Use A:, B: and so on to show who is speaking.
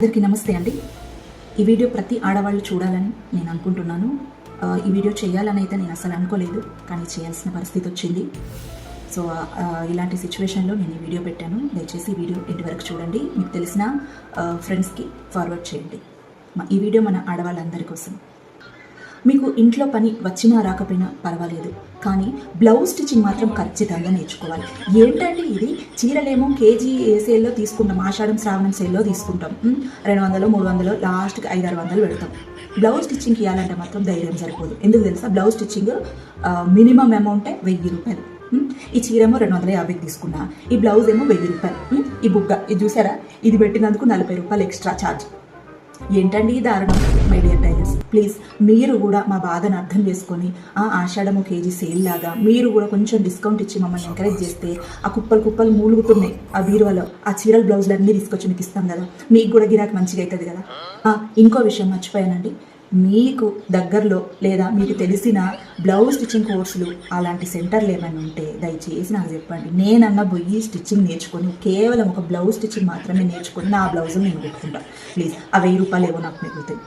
A: అందరికీ నమస్తే అండి. ఈ వీడియో ప్రతి ఆడవాళ్ళు చూడాలని నేను అనుకుంటున్నాను. ఈ వీడియో చేయాలని అయితే నేను అసలు అనుకోలేదు, కానీ చేయాల్సిన పరిస్థితి వచ్చింది. సో ఇలాంటి సిచ్యువేషన్లో నేను ఈ వీడియో పెట్టాను. దయచేసి ఈ వీడియో ఇంటి వరకు చూడండి, మీకు తెలిసిన ఫ్రెండ్స్కి ఫార్వర్డ్ చేయండి. ఈ వీడియో మన ఆడవాళ్ళందరి కోసం. మీకు ఇంట్లో పని వచ్చినా రాకపోయినా పర్వాలేదు, కానీ బ్లౌజ్ స్టిచ్చింగ్ మాత్రం ఖచ్చితంగా నేర్చుకోవాలి. ఏంటంటే ఇది చీరలేమో కేజీ సేల్లో తీసుకుంటాం, ఆషాఢం శ్రావణం సేల్లో తీసుకుంటాం, 200 300 లాస్ట్కి 500-600 పెడతాం. బ్లౌజ్ స్టిచ్చింగ్కి ఇవ్వాలంటే మాత్రం ధైర్యం సరిపోదు. ఎందుకు తెలుసా? బ్లౌజ్ స్టిచ్చింగ్ మినిమం అమౌంటే 1000 రూపాయలు. ఈ చీరేమో 250కి తీసుకున్నా, ఈ బ్లౌజ్ ఏమో 1000 రూపాయలు. ఈ బుగ్గ ఇది చూసారా, ఇది పెట్టినందుకు 40 రూపాయలు ఎక్స్ట్రా ఛార్జ్. ఏంటండి ఈ దారుణం? మై డియర్ టైలర్స్, ప్లీజ్ మీరు కూడా మా బాధను అర్థం చేసుకొని ఆషాఢము కేజీ సేల్ లాగా మీరు కూడా కొంచెం డిస్కౌంట్ ఇచ్చి మమ్మల్ని ఎంకరేజ్ చేస్తే ఆ కుప్పలు మూలుగుతున్నాయి ఆ బీరువాలో, ఆ చీరల బ్లౌజులు అన్నీ తీసుకొచ్చి మీకు ఇస్తాం కదా, మీకు కూడా గిరాకీ మంచిగా అవుతుంది కదా. ఇంకో విషయం మర్చిపోయానండి, మీకు దగ్గరలో లేదా మీకు తెలిసిన బ్లౌజ్ స్టిచ్చింగ్ కోర్సులు అలాంటి సెంటర్లు ఏమైనా ఉంటే దయచేసి నాకు చెప్పండి. నేనన్నా పోయి స్టిచ్చింగ్ నేర్చుకొని కేవలం ఒక బ్లౌజ్ స్టిచ్చింగ్ మాత్రమే నేర్చుకొని నా బ్లౌజులు నేను పెట్టుకుంటాను. ప్లీజ్, ఆ 1000 రూపాయలు ఏవో నాకు మిగులుతాయి.